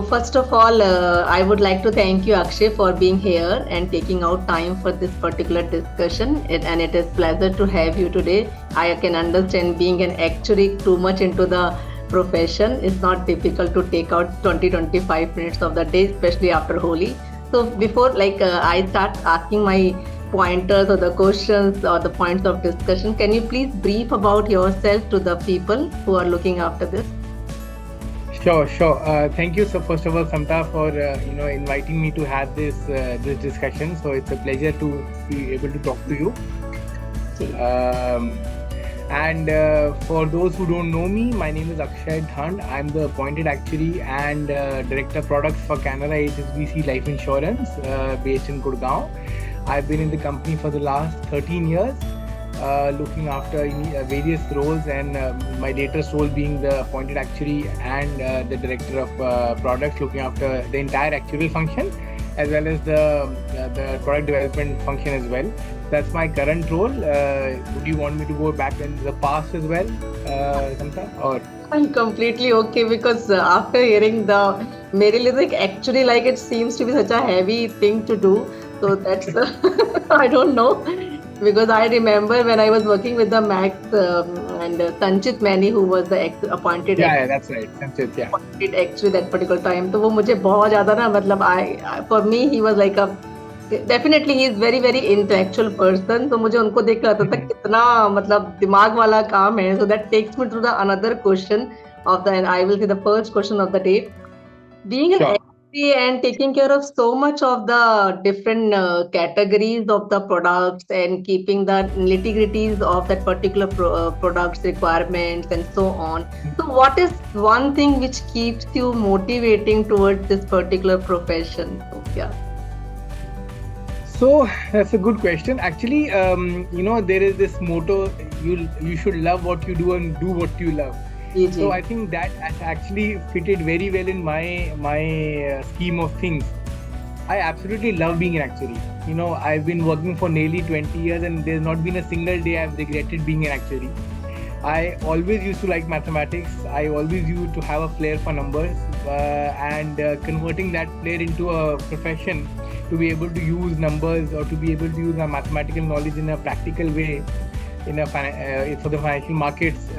first of all, I would like to thank you, Akshay, for being here and taking out time for this particular discussion. And it is pleasure to have you today. I can understand being an actuary too much into the profession. It's not difficult to take out 20-25 minutes of the day, especially after Holi. So before I start asking my pointers or the questions or the points of discussion, can you please brief about yourself to the people who are looking after this? Sure. Thank you. So first of all, Samta, for inviting me to have this discussion. So it's a pleasure to be able to talk to you. And for those who don't know me, my name is Akshay Dhand. I'm the appointed actuary and director products for Canara HSBC Life Insurance based in Gurgaon. I've been in the company for the last 13 years. Looking after various roles, and my latest role being the appointed actuary and the director of products, looking after the entire actuarial function as well as the product development function as well. That's my current role. Would you want me to go back in the past as well, Samta? Or I'm completely okay, because after hearing the Mary actually, it seems to be such a heavy thing to do. So that's I don't know. Because I remember when I was working with the Max and Sanchit Maini, who was the appointed. Yeah, that's right, Sanchit. Yeah. Appointed actually that particular time. So वो मुझे बहुत ज़्यादा ना मतलब for me he was like a definitely he is very very intellectual person. तो मुझे उनको देख रहा था कितना मतलब दिमाग वाला काम है. So that takes me to the another question of the, and I will say the first question of the day. Being an and taking care of so much of the different categories of the products and keeping the nitty-gritties of that particular products requirements and so on. So what is one thing which keeps you motivating towards this particular profession? So that's a good question. Actually, there is this motto: you should love what you do and do what you love. So I think that actually fitted very well in my scheme of things. I absolutely love being an actuary. I've been working for nearly 20 years and there's not been a single day I've regretted being an actuary. I always used to like mathematics. I always used to have a flair for numbers, and converting that flair into a profession, to be able to use numbers or to be able to use my mathematical knowledge in a practical way for the financial markets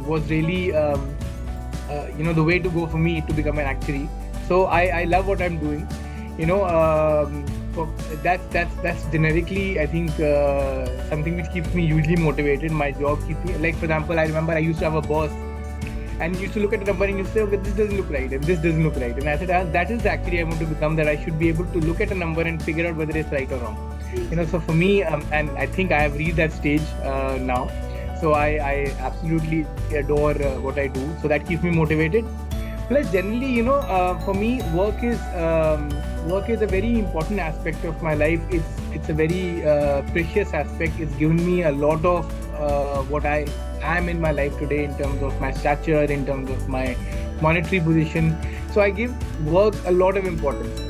was really the way to go for me to become an actuary. So I love what I'm doing. That's generically, I think, something which keeps me hugely motivated. My job keeps me, like for example, I remember I used to have a boss and he used to look at the number and you say, okay, this doesn't look right and this doesn't look right, and I said, that is actually I want to become, that I should be able to look at a number and figure out whether it's right or wrong. So for me, and I think I have reached that stage now. So I absolutely adore what I do. So that keeps me motivated. Plus, generally, for me, work is a very important aspect of my life. It's a very precious aspect. It's given me a lot of what I am in my life today in terms of my stature, in terms of my monetary position. So I give work a lot of importance.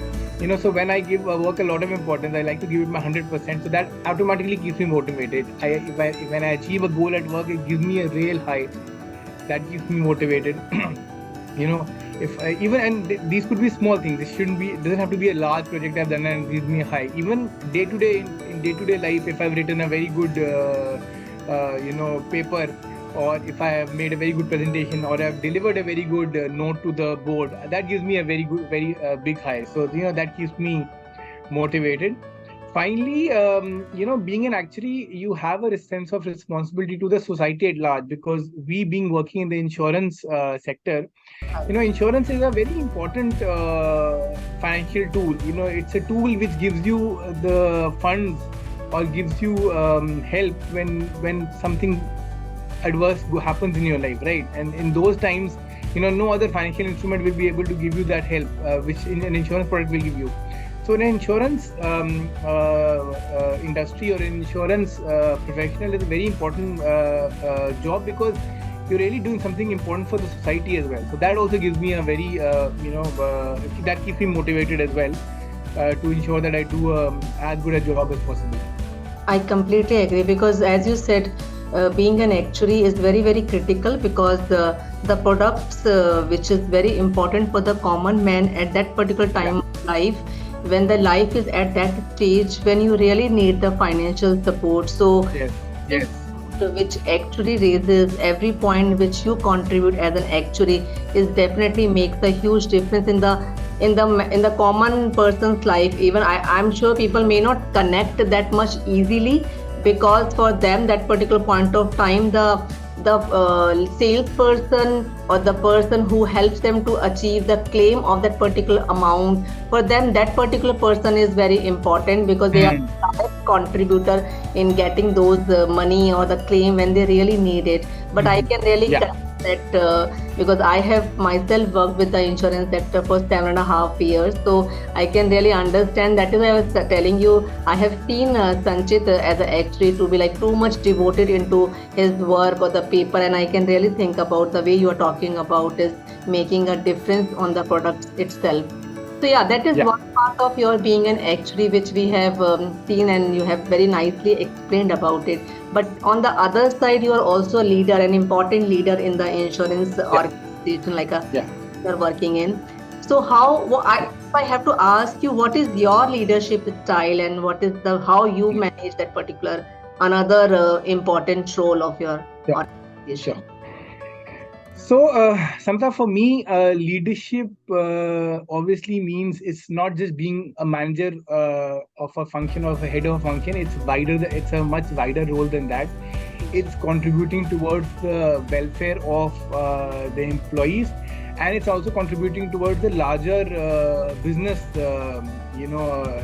So when I give work a lot of importance, I like to give it my 100%. So that automatically keeps me motivated. When I achieve a goal at work, it gives me a real high. That keeps me motivated. These could be small things. It doesn't have to be a large project I've done and gives me a high. Even day to day, in day-to-day life, if I've written a very good, paper, or if I have made a very good presentation, or I've delivered a very good note to the board, that gives me a very good, very big high. So, that keeps me motivated. Finally, being an actuary, you have a sense of responsibility to the society at large, because we being working in the insurance sector, insurance is a very important financial tool. It's a tool which gives you the funds or gives you help when something adverse happens in your life, right? And in those times, no other financial instrument will be able to give you that help, which an insurance product will give you. So in an insurance industry or an insurance professional is a very important job, because you're really doing something important for the society as well. So that also gives me a very, that keeps me motivated as well to ensure that I do as good a job as possible. I completely agree, because as you said, being an actuary is very, very critical, because the products which is very important for the common man at that particular time of life, when the life is at that stage when you really need the financial support. So Yes. which actually raises every point which you contribute as an actuary is definitely makes a huge difference in the common person's life. Even I'm sure people may not connect that much easily, because for them that particular point of time, the salesperson or the person who helps them to achieve the claim of that particular amount, for them that particular person is very important, because they are direct contributor in getting those money or the claim when they really need it. But I can really connect that, because I have myself worked with the insurance sector for 7.5 years, so I can really understand. That is why I was telling you, I have seen Sanchit as an actuary to be like too much devoted into his work or the paper, and I can really think about the way you are talking about is making a difference on the product itself. So yeah, that is one part of your being an actuary which we have seen, and you have very nicely explained about it. But on the other side, you are also a leader, an important leader in the insurance organization like you're working in. So if I have to ask you, what is your leadership style, and what is how you manage that particular another important role of your organization? So, Samta, for me, leadership obviously means it's not just being a manager of a function or a head of a function. It's wider. It's a much wider role than that. It's contributing towards the welfare of the employees, and it's also contributing towards the larger business,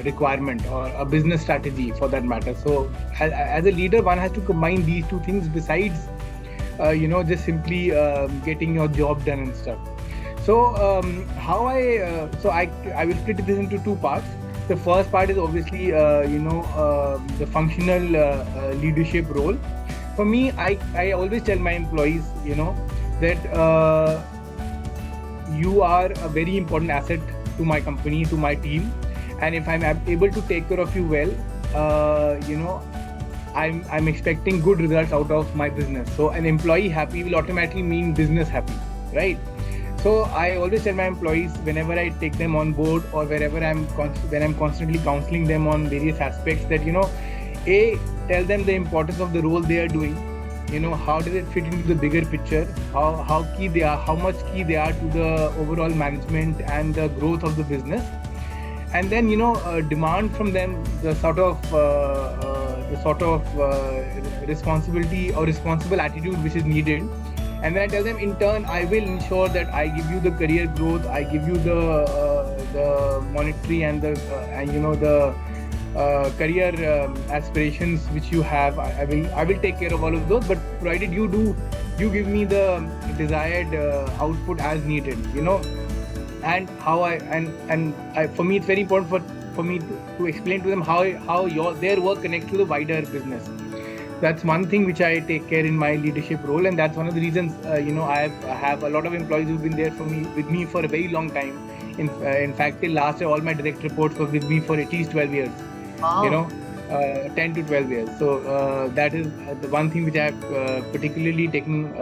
requirement or a business strategy for that matter. So, as a leader, one has to combine these two things besides just simply getting your job done and stuff. So I will split this into two parts. The first part is obviously the functional leadership role. For me, I always tell my employees that you are a very important asset to my company, to my team, and if I'm able to take care of you well, I'm expecting good results out of my business. So an employee happy will automatically mean business happy, right? So I always tell my employees, whenever I take them on board or wherever when I'm constantly counseling them on various aspects, that tell them the importance of the role they are doing. How does it fit into the bigger picture? How key they are? How much key they are to the overall management and the growth of the business? And then demand from them the sort of responsibility or responsible attitude which is needed. And then I tell them, in turn, I will ensure that I give you the career growth, I give you the monetary and the career aspirations which you have. I will take care of all of those, but provided you give me the desired output as needed. And how for me it's very important for me to explain to them how their work connects to the wider business. That's one thing which I take care in my leadership role, and that's one of the reasons I have a lot of employees who've been there with me for a very long time. In fact, till last year, all my direct reports were with me for at least 12 years. Wow. 10 to 12 years. So that is the one thing which I have particularly taken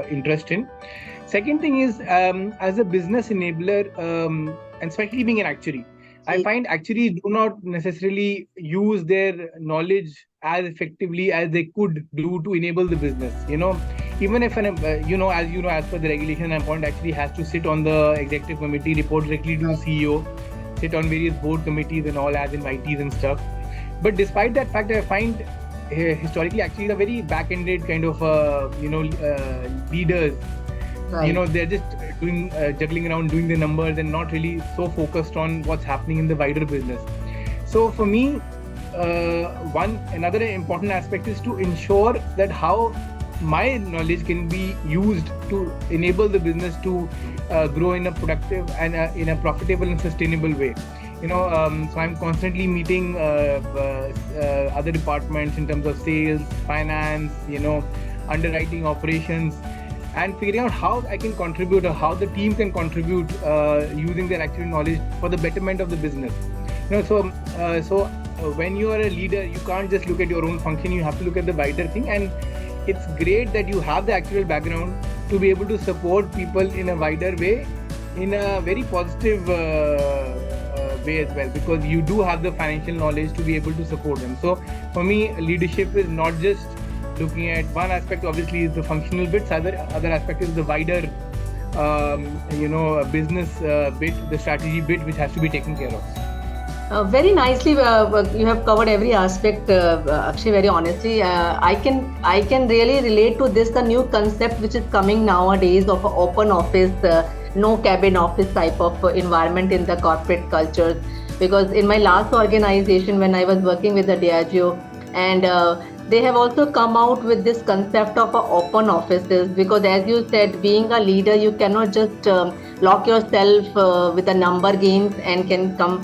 interest in. Second thing is, as a business enabler, and especially being an actuary, I find actuaries do not necessarily use their knowledge as effectively as they could do to enable the business. Even if as per the regulation, an appointment actually has to sit on the executive committee, report directly to the CEO, sit on various board committees and all, as in ITs and stuff. But despite that fact, I find historically actually a very back-ended kind of leaders. Right. They're just doing juggling around, doing the numbers, and not really so focused on what's happening in the wider business. So for me, another important aspect is to ensure that how my knowledge can be used to enable the business to grow in a productive and in a profitable and sustainable way. So I'm constantly meeting other departments in terms of sales, finance, underwriting, operations, and figuring out how I can contribute or how the team can contribute using their actual knowledge for the betterment of the business. So when you are a leader, you can't just look at your own function. You have to look at the wider thing, and it's great that you have the actual background to be able to support people in a wider way, in a very positive way as well, because you do have the financial knowledge to be able to support them. So for me, leadership is not just looking at one aspect. Obviously is the functional bits, other aspect is the wider business bit, the strategy bit, which has to be taken care of. Very nicely, you have covered every aspect, Akshay. Very honestly, I can really relate to this, the new concept which is coming nowadays of an open office, no cabin office type of environment in the corporate cultures. Because in my last organization, when I was working with the Diageo, and they have also come out with this concept of open offices, because as you said, being a leader, you cannot just lock yourself with the number games and can come.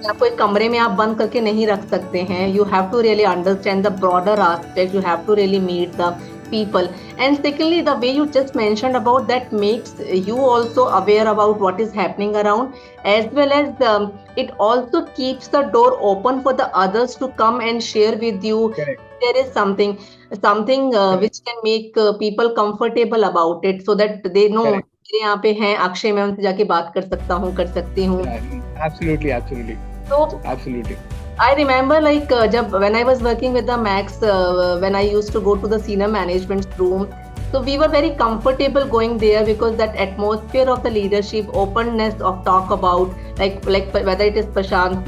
आपको एक कमरे में आप बंद करके नहीं रख सकते हैं. You have to really understand the broader aspect. You have to really meet the people. And secondly, the way you just mentioned about that makes you also aware about what is happening around, as well as it also keeps the door open for the others to come and share with you. Correct. There is something which can make people comfortable about it, so that they know मेरे यहाँ पे हैं अक्षय, मैं उनसे जाके बात कर सकता हूँ, कर सकती हूँ. Absolutely. So absolutely. I remember when I was working with the Max, when I used to go to the senior management room, so we were very comfortable going there, because that atmosphere of the leadership, openness of talk about like whether it is Prashant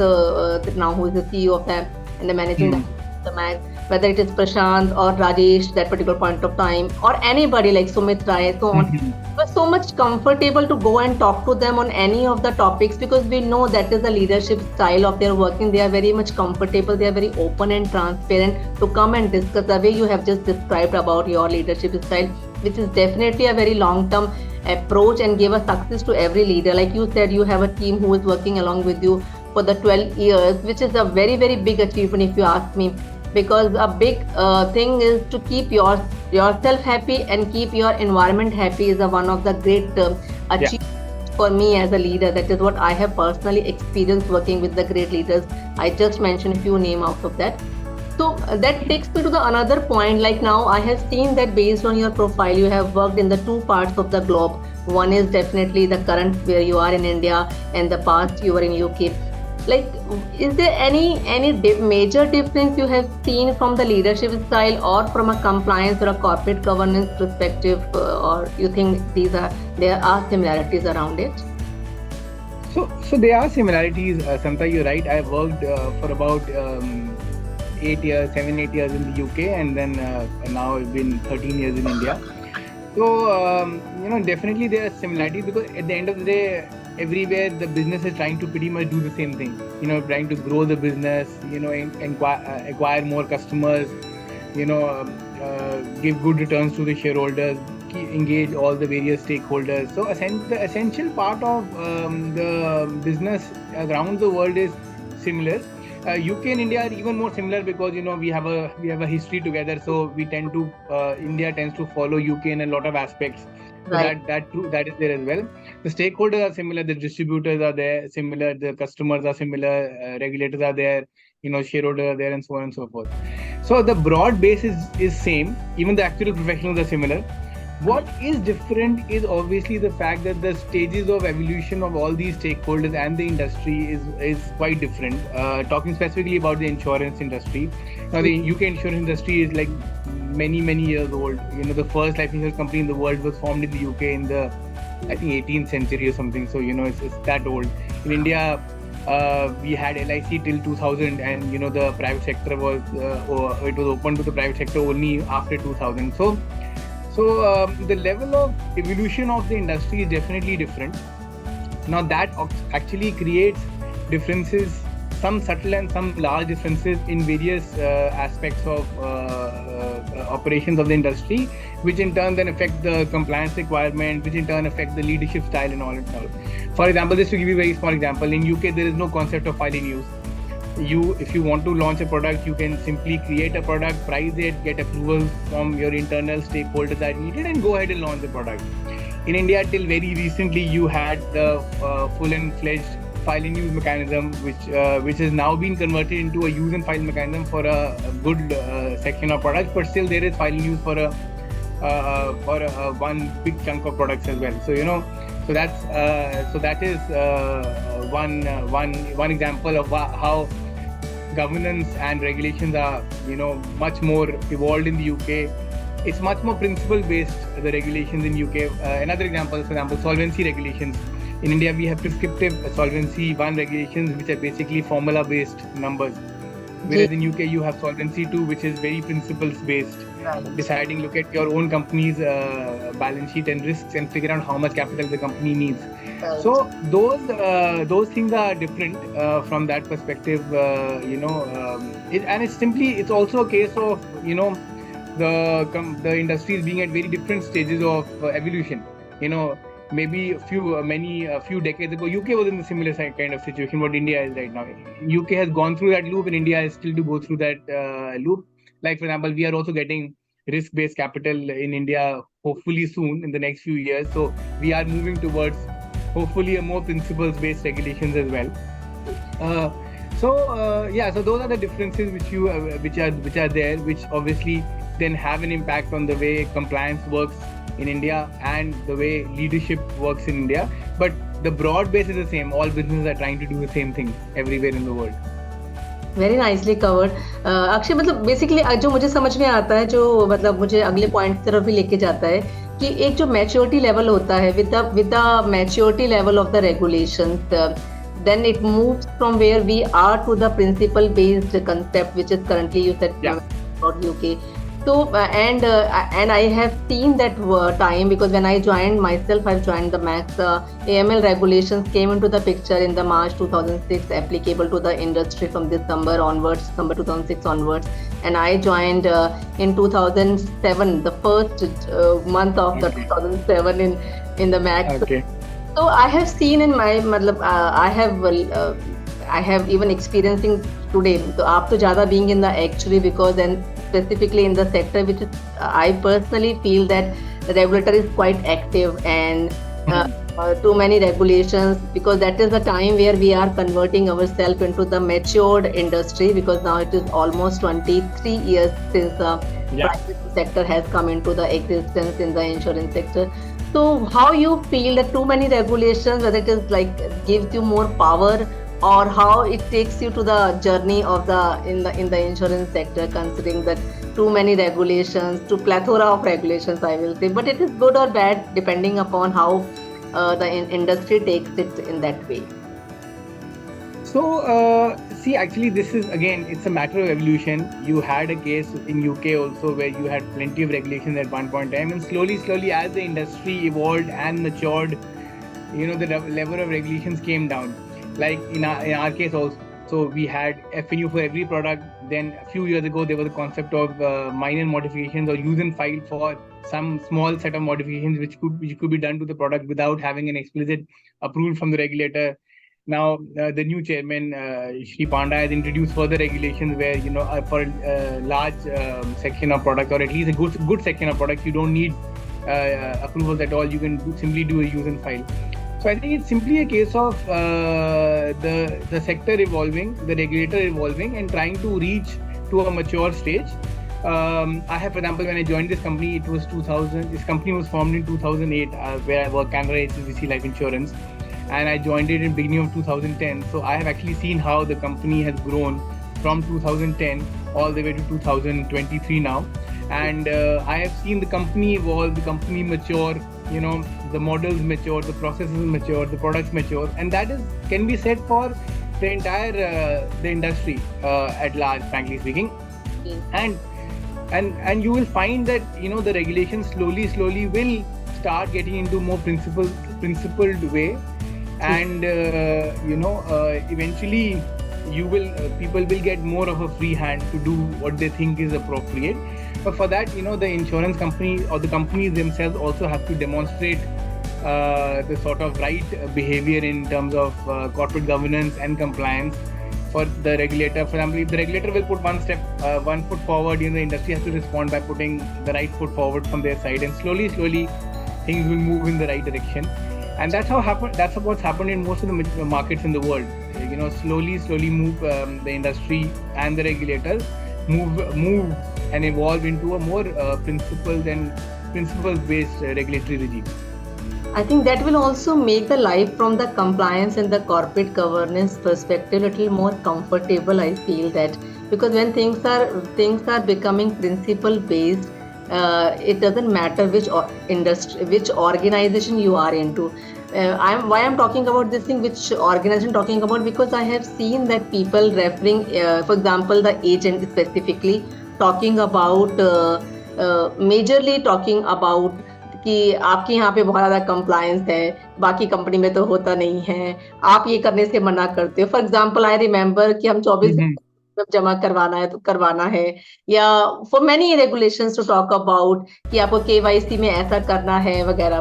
now, who is the CEO of them and the managing director of the Max, whether it is Prashant or Rajesh that particular point of time, or anybody like Sumit Rai, so on. It was so much comfortable to go and talk to them on any of the topics, because we know that is the leadership style of their working. They are very much comfortable. They are very open and transparent to come and discuss the way you have just described about your leadership style, which is definitely a very long-term approach and give a success to every leader. Like you said, you have a team who is working along with you for the 12 years, which is a very, very big achievement if you ask me. Because a big thing is to keep yourself happy and keep your environment happy is one of the great achievements for me as a leader. That is what I have personally experienced working with the great leaders. I just mentioned a few names out of that. So that takes me to the another point. Like now I have seen that based on your profile, you have worked in the two parts of the globe. One is definitely the current where you are in India, and the past you were in UK. Like, is there any major difference you have seen from the leadership style or from a compliance or a corporate governance perspective, or you think there are similarities around it? So there are similarities, Samta, you're right. I worked for about 7-8 years in the UK, and then now I've been 13 years in India. So, definitely there are similarities, because at the end of the day, everywhere the business is trying to pretty much do the same thing. Trying to grow the business, acquire more customers, give good returns to the shareholders, engage all the various stakeholders. So the essential part of the business around the world is similar. UK and India are even more similar, because we have a history together. So we tend to India tends to follow UK in a lot of aspects. So right. that is there as well. The stakeholders are similar. The distributors are there, similar. The customers are similar. Regulators are there. Shareholders are there, and so on and so forth. So the broad base is same. Even the actual professionals are similar. What is different is obviously the fact that the stages of evolution of all these stakeholders and the industry is quite different. Talking specifically about the insurance industry. Now the UK insurance industry is like many years old. The first life insurance company in the world was formed in the UK in the, I think, 18th century or something. So it's that old. In India, we had LIC till 2000, and the private sector was it was open to the private sector only after 2000. So the level of evolution of the industry is definitely different. Now that actually creates differences, some subtle and some large differences in various aspects of operations of the industry, which in turn then affect the compliance requirement, which in turn affect the leadership style and all and all. For example, just to give you a very small example, in UK there is no concept of filing use. If you want to launch a product, you can simply create a product, price it, get approval from your internal stakeholders that needed, and go ahead and launch the product. In India, till very recently, you had the full and fledged file and use mechanism, which has now been converted into a use and file mechanism for a good section of products, but still there is file and use for one big chunk of products as well. So so that is one example of how governance and regulations are much more evolved in the UK. It's much more principle based, the regulations in UK. Another example, for example, solvency regulations. In India, we have prescriptive Solvency 1 regulations, which are basically formula-based numbers. Whereas in UK, you have Solvency 2, which is very principles-based, deciding, look at your own company's balance sheet and risks and figure out how much capital the company needs. So those things are different from that perspective, and it's also a case of, the industries being at very different stages of evolution. Maybe a few decades ago, UK was in a similar kind of situation what India is right now. UK has gone through that loop, and India is still to go through that loop. Like, for example, we are also getting risk-based capital in India, hopefully soon in the next few years. So we are moving towards hopefully a more principles-based regulations as well. So those are the differences which are there, which obviously then have an impact on the way compliance works in India and the way leadership works in India. But the broad base is the same. All businesses are trying to do the same thing everywhere in the world. Very nicely covered Akshay. मतलब basically जो मुझे समझ में आता है, जो मतलब मुझे अगले पॉइंट की तरफ भी लेके जाता है, कि एक जो मैच्योरिटी लेवल होता है with the maturity level of the regulations, then it moves from where we are to the principle based concept, which is currently you said about UK. So and I have seen that time, because when I joined myself, I've joined the Max. AML regulations came into the picture in the March 2006, applicable to the industry from December 2006 onwards. And I joined in 2007, the first month of the 2007 in the Max. Okay. So I have seen in my I have even experiencing today. So after ज़्यादा being in the actuary, because then specifically in the sector, which is, I personally feel that the regulator is quite active, and too many regulations, because that is the time where we are converting ourselves into the matured industry, because now it is almost 23 years since the private sector has come into the existence in the insurance sector. So how you feel that too many regulations, whether it is like gives you more power, or how it takes you to the journey of in the insurance sector, considering that too many regulations, to plethora of regulations, I will say, but it is good or bad depending upon how the industry takes it in that way. So see, actually this is, again, it's a matter of evolution. You had a case in UK also where you had plenty of regulations at one point in time, and slowly as the industry evolved and matured, the level of regulations came down. Like in our case also, we had FNU for every product. Then a few years ago, there was a concept of minor modifications or use and file for some small set of modifications which could be done to the product without having an explicit approval from the regulator. Now the new chairman, Shri Panda, has introduced further regulations where for a large section of products, or at least a good section of products, you don't need approvals at all. You can simply do a use and file. So I think it's simply a case of the sector evolving, the regulator evolving, and trying to reach to a mature stage. I have, for example, when I joined this company, it was 2000. This company was formed in 2008, where I work Canara HSBC Life Insurance, and I joined it in the beginning of 2010. So I have actually seen how the company has grown from 2010 all the way to 2023 now. And I have seen the company evolve, the company mature, the models mature, the processes mature, the products mature, and that can be said for the entire the industry at large, frankly speaking. And you will find that the regulations slowly will start getting into more principled way, and eventually people will get more of a free hand to do what they think is appropriate. But for that, the insurance company or the companies themselves also have to demonstrate the sort of right behavior in terms of corporate governance and compliance for the regulator. For example, if the regulator will put one foot forward, the industry has to respond by putting the right foot forward from their side, and slowly things will move in the right direction. And that's what's happened in most of the markets in the world. Slowly move the industry and the regulators move and evolve into a more principles-based regulatory regime. I think that will also make the life from the compliance and the corporate governance perspective a little more comfortable. I feel that, because when things are becoming principle based, it doesn't matter which industry, which organization you are into. I'm talking about this thing, which organization talking about, because I have seen that people referring, for example, the agent specifically talking about, majorly talking about कि आपके यहाँ पे बहुत ज़्यादा compliance है, बाकी company में तो होता नहीं है, आप ये करने से मना करते हो। फॉर एग्जाम्पल आई रिमेम्बर कि हम 24 जब जमा करवाना है तो करवाना है, या for many regulations to talk about कि आपको केवाईसी में ऐसा करना है वगैरह।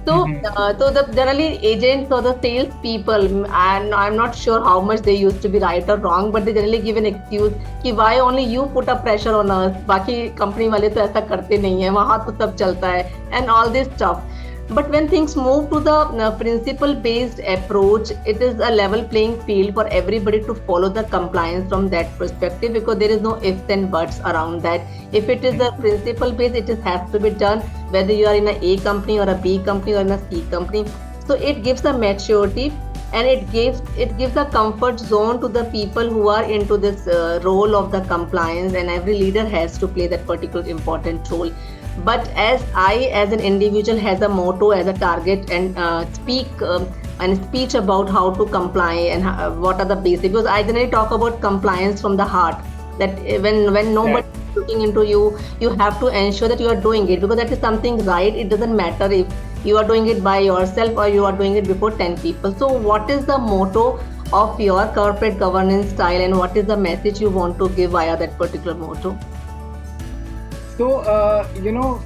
So the generally agents or the sales people, and I'm not sure how much they used to be right or wrong, but they generally give an excuse कि why only you put a pressure on us, बाकी company वाले तो ऐसा करते नहीं है, वहाँ तो सब चलता है, and all this stuff. But when things move to the principle based approach, it is a level playing field for everybody to follow the compliance from that perspective, because there is no ifs and buts around that. If it is a principle based, it has to be done whether you are in a A company or a B company or in a C company. So it gives a maturity, and it gives a comfort zone to the people who are into this role of the compliance, and every leader has to play that particular important role. But as an individual has a motto, as a target, and speech about how to comply and what are the basics, because I generally talk about compliance from the heart, that when nobody is looking into you, you have to ensure that you are doing it, because that is something right. It doesn't matter if you are doing it by yourself or you are doing it before 10 people. So what is the motto of your corporate governance style, and what is the message you want to give via that particular motto? So,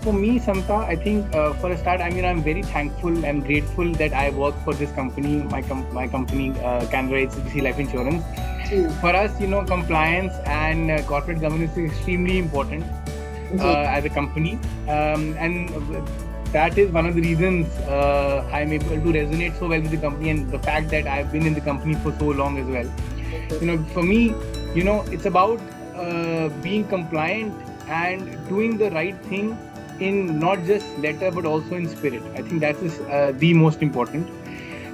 for me, Samta, I think for a start, I'm very thankful and grateful that I work for this company, my company, Canada HSBC Life Insurance. For us, compliance and corporate governance is extremely important as a company. And that is one of the reasons I'm able to resonate so well with the company, and the fact that I've been in the company for so long as well. For me, it's about being compliant and doing the right thing in not just letter but also in spirit. I think that is the most important.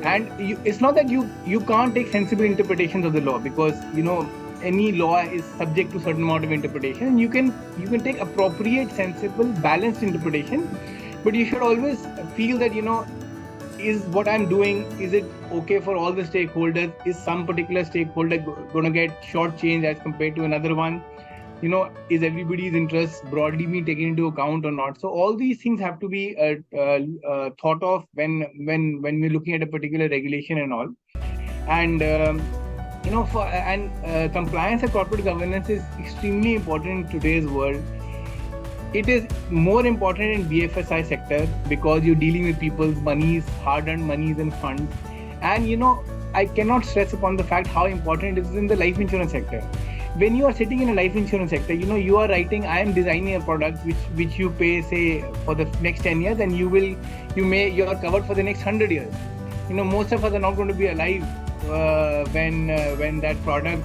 And it's not that you can't take sensible interpretations of the law, because any law is subject to certain amount of interpretation. You can take appropriate, sensible, balanced interpretation, but you should always feel that is what I'm doing, is it okay for all the stakeholders? Is some particular stakeholder going to get shortchanged as compared to another one? Is everybody's interest broadly being taken into account or not? So all these things have to be thought of when we're looking at a particular regulation and all. And compliance and corporate governance is extremely important in today's world. It is more important in BFSI sector because you're dealing with people's monies, hard-earned monies and funds. And I cannot stress upon the fact how important it is in the life insurance sector. When you are sitting in a life insurance sector, you are writing, I am designing a product which you pay, say, for the next 10 years, and you are covered for the next 100 years. Most of us are not going to be alive when that product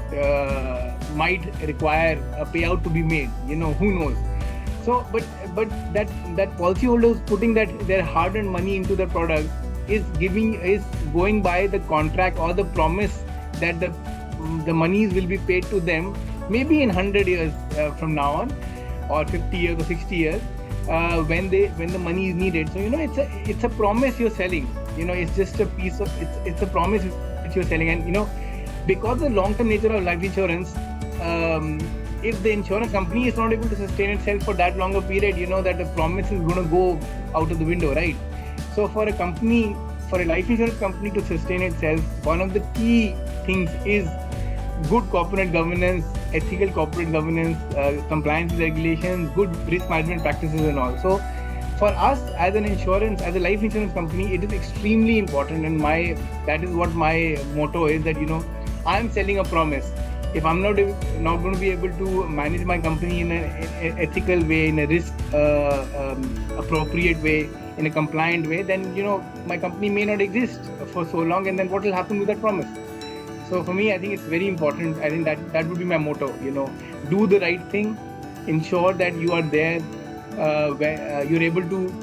might require a payout to be made. Who knows? So, but that policyholder who's putting their hard-earned money into the product is going by the contract or the promise that the monies will be paid to them maybe in 100 years from now on, or 50 years or 60 years when the money is needed. So it's a promise you're selling. It's just a piece of it's a promise which you're selling. And because the long-term nature of life insurance, if the insurance company is not able to sustain itself for that longer period, that the promise is going to go out of the window, right? So for a life insurance company to sustain itself, one of the key things is good corporate governance, ethical corporate governance, compliance with regulations, good risk management practices and all. So for us as a life insurance company, it is extremely important, and that is what my motto is, that I am selling a promise. if I'm not going to be able to manage my company in an ethical way, in a risk appropriate way, in a compliant way, then my company may not exist for so long, and then what will happen with that promise? So for me, I think it's very important. I think that would be my motto. Do the right thing, ensure that you are there, where you're able to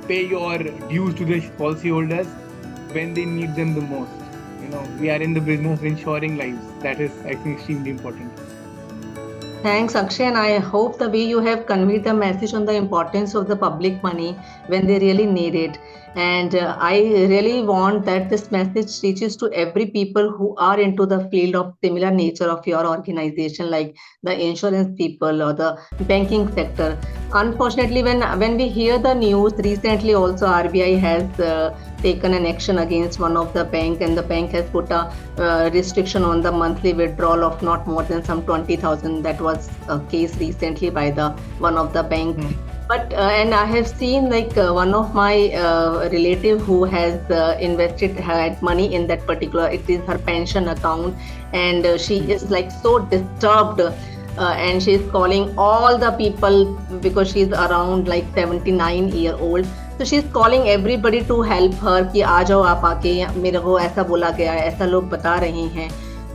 pay your dues to the policyholders when they need them the most. We are in the business of ensuring lives. That is, I think, extremely important. Thanks, Akshay, and I hope the way you have conveyed the message on the importance of the public money when they really need it. And I really want that this message reaches to every people who are into the field of similar nature of your organization, like the insurance people or the banking sector. Unfortunately, when we hear the news, recently also RBI has taken an action against one of the bank, and the bank has put a restriction on the monthly withdrawal of not more than some 20,000. That was a case recently by one of the bank. But and I have seen one of my relative who has had money in that particular, it is her pension account, and she is so disturbed, and she is calling all the people because she is around 79-year-old. So she is calling everybody to help her कि आ जाओ आप आके, मेरे को ऐसा बोला गया है, ऐसा लोग बता रहे हैं.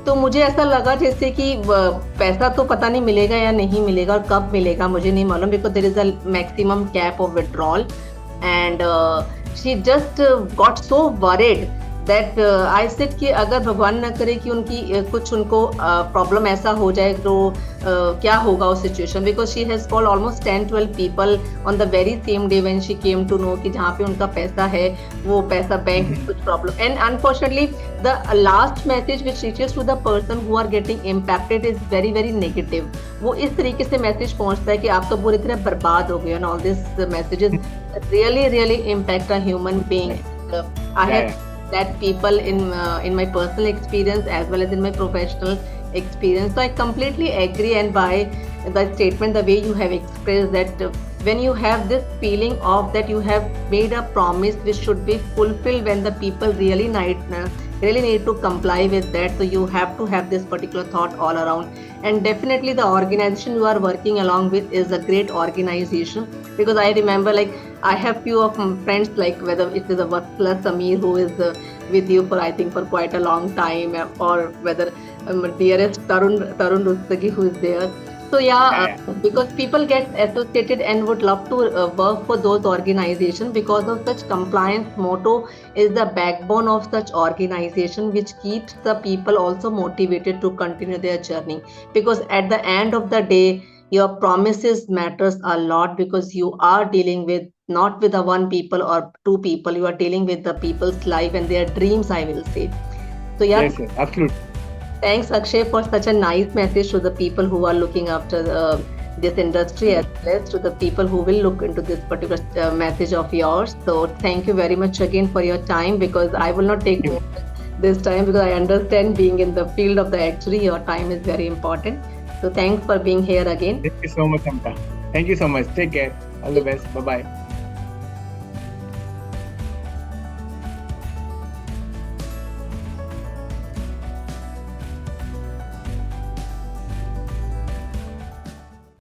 तो मुझे ऐसा लगा जैसे कि पैसा तो पता नहीं मिलेगा या नहीं मिलेगा और कब मिलेगा मुझे नहीं मालूम, because there is a maximum cap of withdrawal, and she just got so worried that I said कि अगर भगवान न करे कि कुछ उनको प्रॉब्लम ऐसा हो जाए तो क्या होगा उस situation, because she has called almost 10-12 people on the very same day when she came to know कि जहाँ पे उनका पैसा है वो पैसा बैंक में कुछ problem. And unfortunately the last message which reaches to the person who are getting impacted is very very negative. वो इस तरीके से मैसेज पहुँचता है कि आप तो पूरी तरह बर्बाद हो गए, and all these messages really impact a human being. I have that people in my personal experience as well as in my professional experience. So I completely agree, and by the statement, the way you have expressed that when you have this feeling of that you have made a promise which should be fulfilled when the people really need to comply with that, so you have to have this particular thought all around. And definitely the organization you are working along with is a great organization, because I remember I have few of my friends, whether it is a Vatsala Samir who is with you for I think for quite a long time, or whether dearest Tarun Rustagi who is there. So because people get associated and would love to work for those organizations, because of such compliance motto is the backbone of such organization, which keeps the people also motivated to continue their journey. Because at the end of the day, your promises matters a lot, because you are dealing with not with the one people or two people, you are dealing with the people's life and their dreams, I will say. So yes, absolutely. Thanks, Akshay, for such a nice message to the people who are looking after this industry, as well as to the people who will look into this particular message of yours. So thank you very much again for your time, because I will not take more this time, because I understand being in the field of the actuary, your time is very important. So thanks for being here again. Thank you so much, Samta. Thank you so much. Take care. All the best. Bye-bye.